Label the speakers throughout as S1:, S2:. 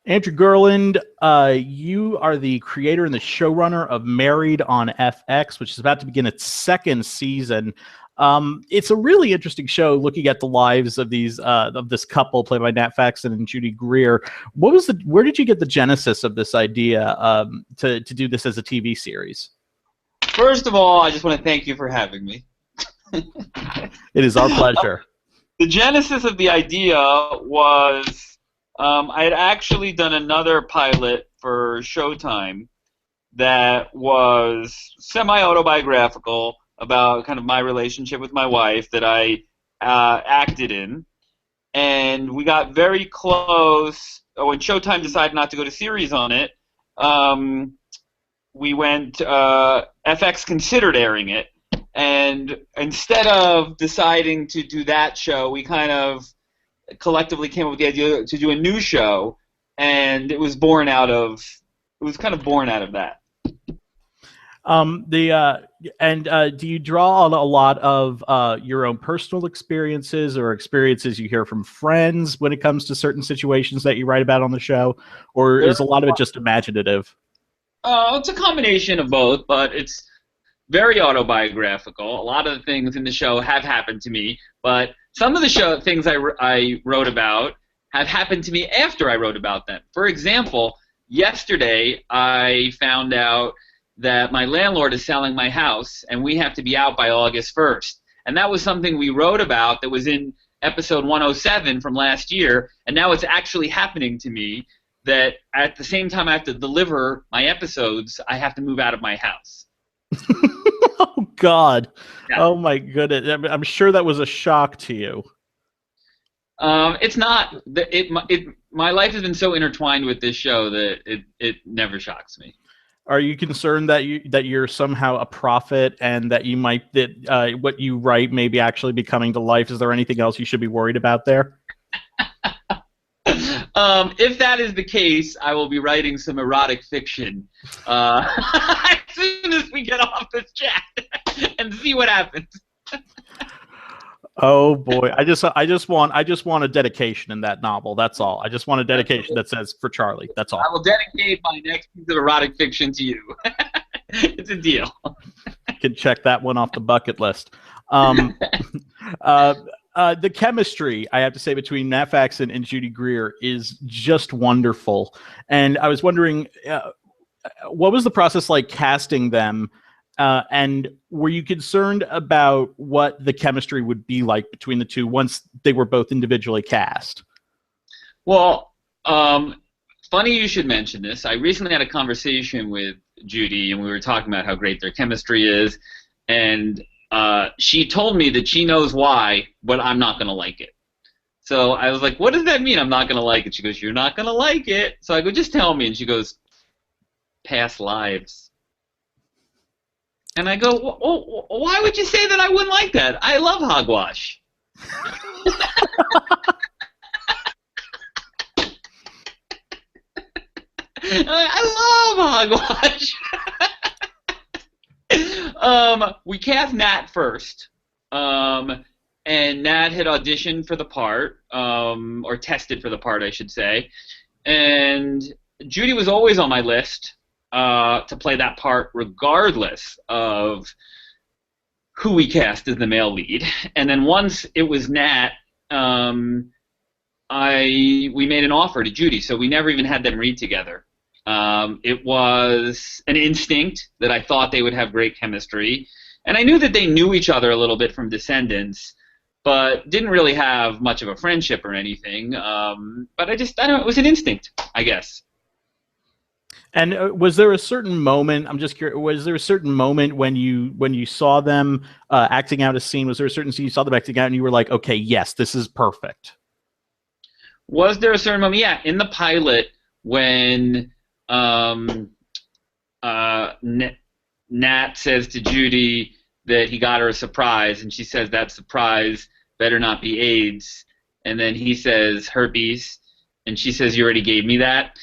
S1: Andrew Gurland, you are the creator and the showrunner of Married on FX, which is about to begin its second season. It's a really interesting show, looking at the lives of these of this couple played by Nat Faxon and Judy Greer. Where did you get the genesis of this idea to do this as a TV series?
S2: First of all, I just want to thank you for having me.
S1: It is our pleasure.
S2: The genesis of the idea was I had actually done another pilot for Showtime that was semi-autobiographical about kind of my relationship with my wife that I acted in. And we got very close. When Showtime decided not to go to series on it, we went, FX considered airing it. And instead of deciding to do that show, we kind of collectively came up with the idea to do a new show, and it was born out of that. Do you draw on a lot of your own personal experiences or experiences you hear from friends when it comes to certain situations that you write about on the show, or is a lot of it just imaginative? It's a combination of both, but it's very autobiographical. A lot of the things in the show have happened to me, but some of the things I wrote about have happened to me after I wrote about them. For example, yesterday I found out that my landlord is selling my house, and we have to be out by August 1st. And that was something we wrote about that was in episode 107 from last year, and now it's actually happening to me that at the same time I have to deliver my episodes, I have to move out of my house.
S1: Oh, God.
S2: Yeah.
S1: Oh, my goodness. I'm sure that was a shock to you.
S2: It's not. My life has been so intertwined with this show that it never shocks me.
S1: Are you concerned that you're somehow a prophet and that you might what you write may be actually be coming to life? Is there anything else you should be worried about there?
S2: If that is the case, I will be writing some erotic fiction as soon as we get off this chat and see what happens.
S1: Oh boy, I just want a dedication in that novel. That's all. I just want a dedication that says "for Charlie." That's all.
S2: I will dedicate my next piece of erotic fiction to you. It's a deal.
S1: You can check that one off the bucket list. The chemistry, I have to say, between Nat Faxon and Judy Greer is just wonderful. And I was wondering, what was the process like casting them? And were you concerned about what the chemistry would be like between the two once they were both individually cast?
S2: Well, funny you should mention this. I recently had a conversation with Judy, and we were talking about how great their chemistry is. And she told me that she knows why, but I'm not going to like it. So I was like, what does that mean, I'm not going to like it? She goes, you're not going to like it. So I go, just tell me. And she goes, past lives. And I go, well, why would you say that I wouldn't like that? I love hogwash. I love hogwash. We cast Nat first, and Nat had auditioned for the part, or tested for the part, I should say. And Judy was always on my list to play that part regardless of who we cast as the male lead. And then once it was Nat, we made an offer to Judy, so we never even had them read together. It was an instinct that I thought they would have great chemistry, and I knew that they knew each other a little bit from Descendants, but didn't really have much of a friendship or anything. But I don't know, it was an instinct, I guess.
S1: And was there a certain moment? I'm just curious. Was there a certain moment when you saw them acting out a scene? Was there a certain scene you saw them acting out, and you were like, "Okay, yes, this is perfect"?
S2: Was there a certain moment? Yeah, in the pilot when Nat says to Judy that he got her a surprise, and she says that surprise better not be AIDS, and then he says herpes. And she says, you already gave me that.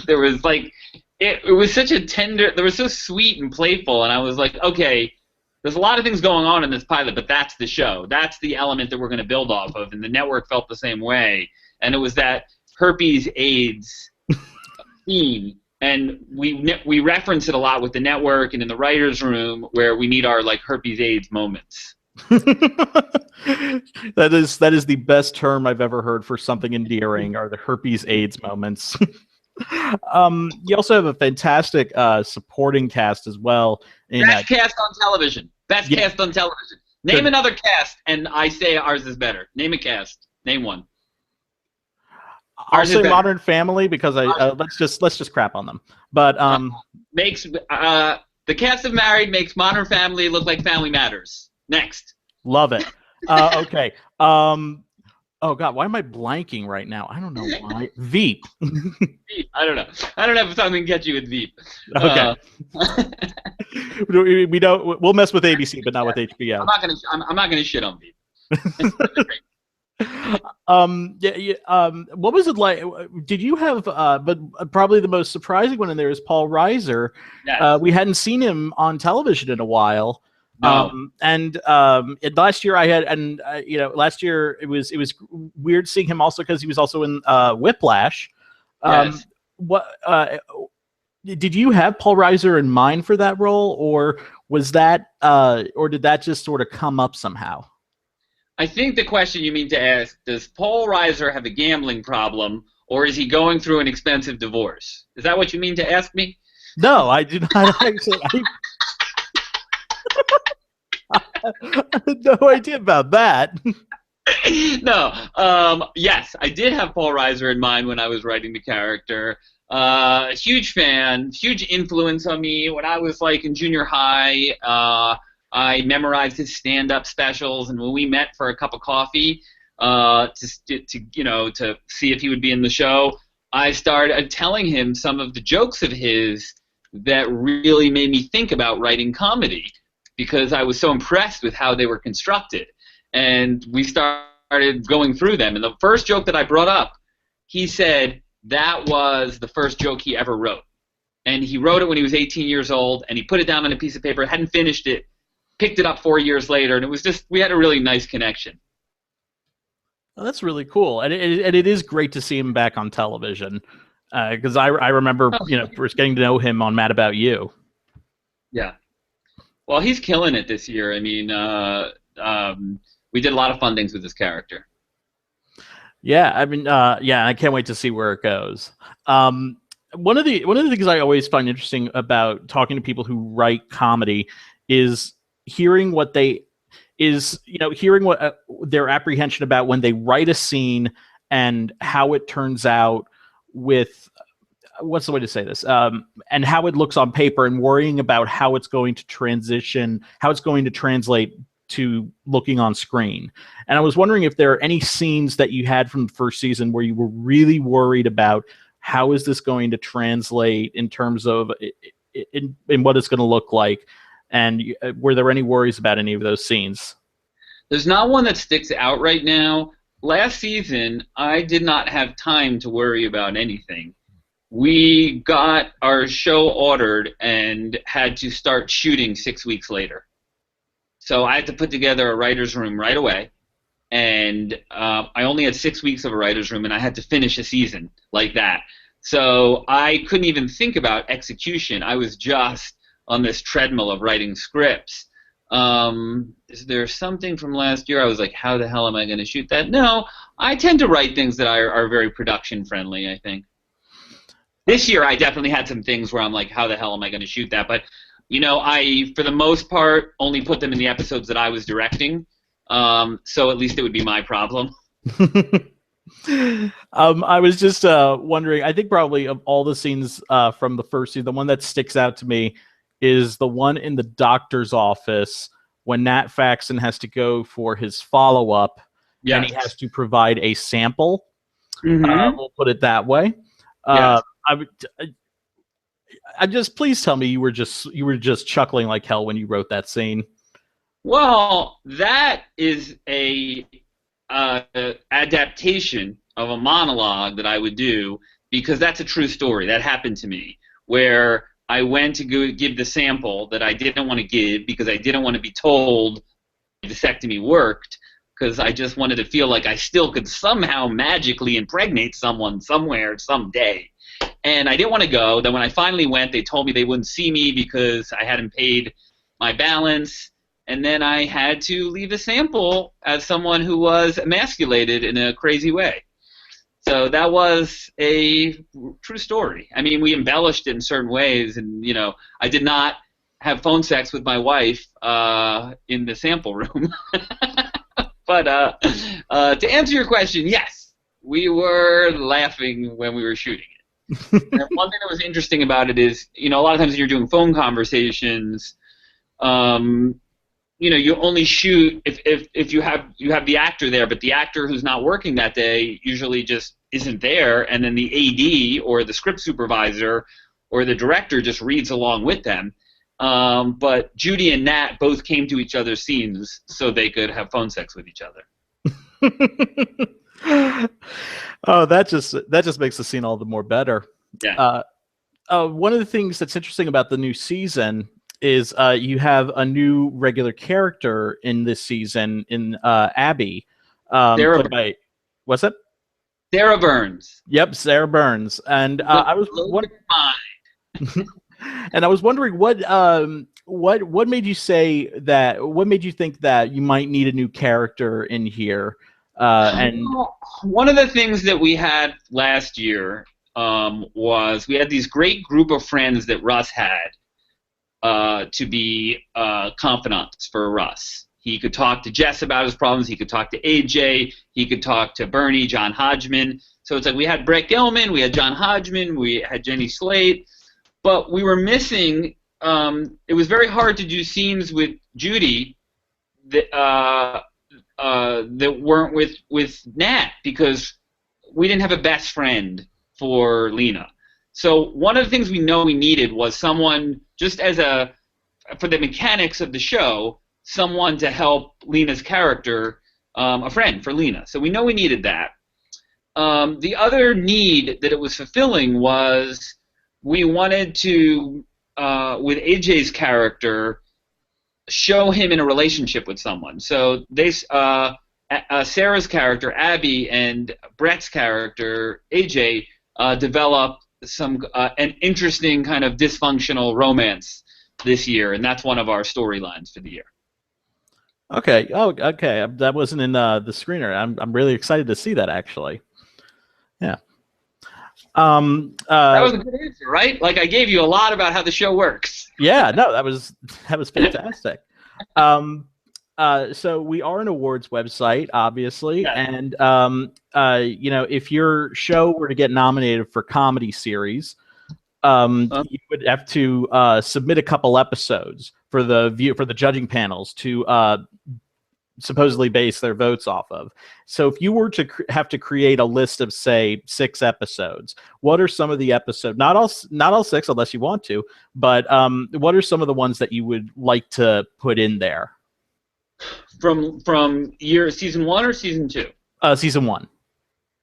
S2: There was like, it was such a tender, they were so sweet and playful, and I was like, okay, there's a lot of things going on in this pilot, but that's the show. That's the element that we're going to build off of, and the network felt the same way. And it was that
S3: herpes AIDS theme, and we reference it a lot with the network and in the writers' room, where we need our like herpes AIDS moments.
S2: That is the best term I've ever heard for something endearing, are the herpes AIDS moments. You also have a fantastic supporting cast as well.
S3: Best cast on television. Best cast on television. Name another cast, and I say ours is better. Name a cast. Name one.
S2: I'll say Modern Family, because let's just crap on them. But
S3: makes the cast of Married makes Modern Family look like Family Matters. Next.
S2: Love it. Okay. Oh God, why am I blanking right now? I don't know why. Veep.
S3: Veep. I don't know. I don't have something to get you with Veep.
S2: Okay. We don't. We'll mess with ABC, but not with HBO.
S3: I'm not gonna shit on Veep.
S2: What was it like? Did you have? But probably the most surprising one in there is Paul Reiser.
S3: Yes.
S2: We hadn't seen him on television in a while.
S3: No.
S2: And last year I had, and last year it was weird seeing him also, because he was also in Whiplash.
S3: Yes.
S2: What did you have Paul Reiser in mind for that role, or was that, or did that just sort of come up somehow?
S3: I think the question you mean to ask: does Paul Reiser have a gambling problem, or is he going through an expensive divorce? Is that what you mean to ask me?
S2: No, I do not. Actually, I had no idea about that.
S3: No. Yes, I did have Paul Reiser in mind when I was writing the character. Huge fan, huge influence on me. When I was like in junior high, I memorized his stand-up specials, and when we met for a cup of coffee to see if he would be in the show, I started telling him some of the jokes of his that really made me think about writing comedy, because I was so impressed with how they were constructed. And we started going through them. And the first joke that I brought up, he said that was the first joke he ever wrote. And he wrote it when he was 18 years old, and he put it down on a piece of paper, hadn't finished it, picked it up 4 years later, and it was just, we had a really nice connection.
S2: Well, that's really cool. And it is great to see him back on television, because I remember, first getting to know him on Mad About You.
S3: Yeah. Well, he's killing it this year. I mean, we did a lot of fun things with this character.
S2: Yeah, I mean, I can't wait to see where it goes. One of the things I always find interesting about talking to people who write comedy is hearing what their apprehension about when they write a scene and how it turns out with, what's the way to say this? And how it looks on paper, and worrying about how it's going to transition, how it's going to translate to looking on screen. And I was wondering if there are any scenes that you had from the first season where you were really worried about how is this going to translate in terms of in what it's going to look like, and were there any worries about any of those scenes?
S3: There's not one that sticks out right now. Last season, I did not have time to worry about anything. We got our show ordered and had to start shooting 6 weeks later. So I had to put together a writer's room right away, and I only had 6 weeks of a writer's room, and I had to finish a season like that. So I couldn't even think about execution. I was just on this treadmill of writing scripts. Is there something from last year I was like, how the hell am I going to shoot that? No, I tend to write things that are very production friendly, I think. This year I definitely had some things where I'm like, how the hell am I going to shoot that? But, I, for the most part, only put them in the episodes that I was directing. So at least it would be my problem.
S2: I was just wondering, I think probably of all the scenes from the first season, the one that sticks out to me is the one in the doctor's office when Nat Faxon has to go for his follow-up,
S3: yes.
S2: And he has to provide a sample.
S3: Mm-hmm.
S2: We'll put it that way.
S3: Yes.
S2: I just, please tell me you were just chuckling like hell when you wrote that scene.
S3: Well, that is a adaptation of a monologue that I would do, because that's a true story. That happened to me, where I went to go give the sample that I didn't want to give because I didn't want to be told the vasectomy worked. because I just wanted to feel like I still could somehow magically impregnate someone somewhere someday. And I didn't want to go. Then when I finally went, they told me they wouldn't see me because I hadn't paid my balance. And then I had to leave a sample as someone who was emasculated in a crazy way. So that was a true story. I mean, we embellished it in certain ways, and I did not have phone sex with my wife in the sample room. But to answer your question, yes, we were laughing when we were shooting it. And one thing that was interesting about it is, a lot of times when you're doing phone conversations, you only shoot if you have the actor there, but the actor who's not working that day usually just isn't there, and then the AD or the script supervisor or the director just reads along with them. But Judy and Nat both came to each other's scenes so they could have phone sex with each other.
S1: Oh, that just makes the scene all the more better.
S3: Yeah.
S1: One of the things that's interesting about the new season is you have a new regular character in this season in Abby. What's that?
S3: Sarah Burns.
S1: Yep, Sarah Burns. And I was and I was wondering what made you say that? What made you think that you might need a new character in here? And
S3: one of the things that we had last year was we had these great group of friends that Russ had to be confidants for Russ. He could talk to Jess about his problems. He could talk to AJ. He could talk to Bernie, John Hodgman. So it's like we had Brett Gelman, we had John Hodgman, we had Jenny Slate, but we were missing. It was very hard to do scenes with Judy that weren't with Nat because we didn't have a best friend for Lena. So one of the things we know we needed was someone, just for the mechanics of the show, someone to help Lena's character, a friend for Lena. So we know we needed that. The other need that it was fulfilling was we wanted to, with AJ's character, show him in a relationship with someone. So Sarah's character, Abby, and Brett's character, AJ, develop an interesting kind of dysfunctional romance this year, and that's one of our storylines for the year.
S1: Okay. Oh, okay. That wasn't in the screener. I'm really excited to see that, actually. Yeah.
S3: That was a good answer, right? Like I gave you a lot about how the show works.
S1: Yeah. No, that was fantastic. So we are an awards website, obviously,
S3: yeah.
S1: And if your show were to get nominated for comedy series, you would have to submit a couple episodes for the judging panels to supposedly base their votes off of. So if you were to have to create a list of, say, 6 episodes, what are some of the episodes? Not all 6, unless you want to, but what are some of the ones that you would like to put in there?
S3: From season 1 or season 2?
S1: Season 1.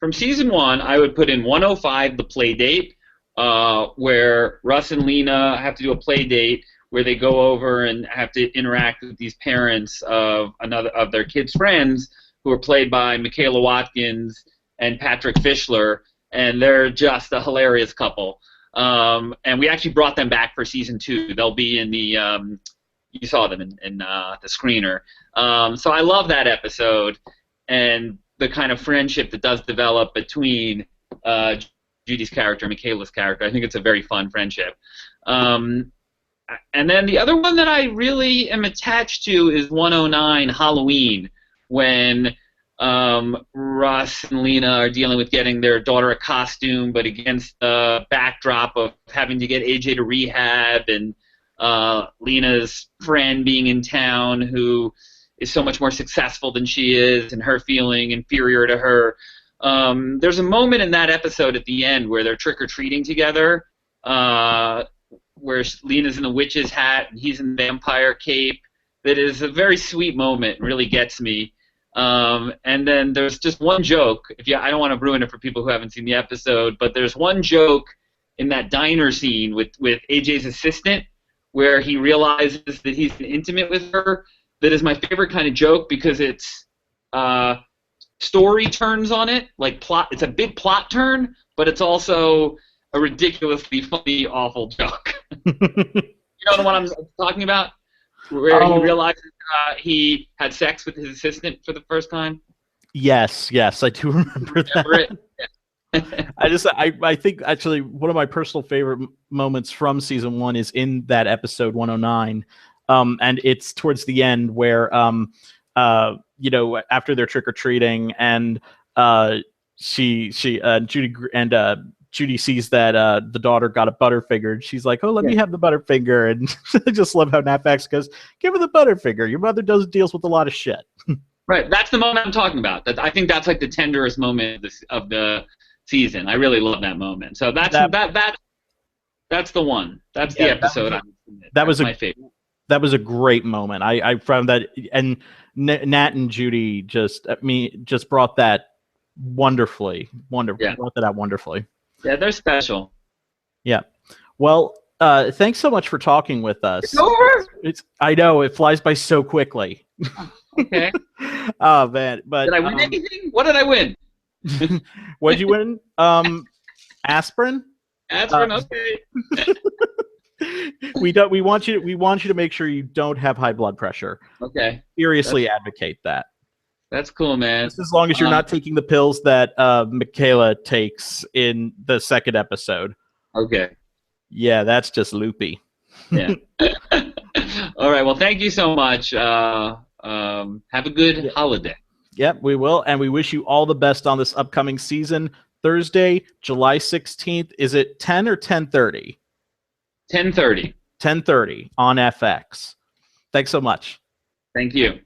S3: From season 1, I would put in 105, the play date, where Russ and Lena have to do a play date where they go over and have to interact with these parents of their kids' friends, who are played by Michaela Watkins and Patrick Fischler, and they're just a hilarious couple. And we actually brought them back for season 2. They'll be in the you saw them in the screener. So I love that episode and the kind of friendship that does develop between Judy's character and Michaela's character. I think it's a very fun friendship. And then the other one that I really am attached to is 109, Halloween, when Russ and Lena are dealing with getting their daughter a costume, but against the backdrop of having to get AJ to rehab, and Lena's friend being in town who is so much more successful than she is, and her feeling inferior to her. There's a moment in that episode at the end where they're trick-or-treating together, where Lena's in the witch's hat and he's in the vampire cape. That is a very sweet moment. It really gets me. And then there's just one joke. I don't want to ruin it for people who haven't seen the episode, but there's one joke in that diner scene with AJ's assistant where he realizes that he's intimate with her. That is my favorite kind of joke because it's story turns on it, like plot. It's a big plot turn, but it's also a ridiculously funny, awful joke. You know the one I'm talking about, where he realizes he had sex with his assistant for the first time.
S1: Yes, I do remember that. I think actually one of my personal favorite moments from season 1 is in that episode 109, and it's towards the end where you know, after they're trick or treating, and Judy sees that the daughter got a Butterfinger, and she's like, "Oh, let me have the Butterfinger," and I just love how Napfax goes, "Give her the Butterfinger. Your mother deals with a lot of shit."
S3: Right, that's the moment I'm talking about. I think that's like the tenderest moment of the season. I really love that moment. So that's the one. That's the episode.
S1: That was
S3: my favorite.
S1: That was a great moment. I found that, and Nat and Judy just brought that wonderfully.
S3: Yeah.
S1: Brought that out wonderfully.
S3: Yeah, they're special.
S1: Yeah. Well, thanks so much for talking with us.
S3: It's over.
S1: I know it flies by so quickly.
S3: Okay.
S1: Oh man, but
S3: did I win anything? What did I win?
S1: What'd you win? Aspirin.
S3: Aspirin. Okay.
S1: We want you to make sure you don't have high blood pressure.
S3: Okay.
S1: Seriously, advocate that.
S3: That's cool, man.
S1: Just as long as you're not taking the pills that Michaela takes in the second episode.
S3: Okay.
S1: Yeah, that's just loopy.
S3: Yeah. All right. Well, thank you so much. Have a good holiday.
S1: Yep, we will, and we wish you all the best on this upcoming season. Thursday, July 16th. Is it 10 or 10:30?
S3: 10:30.
S1: 10:30 on FX. Thanks so much.
S3: Thank you.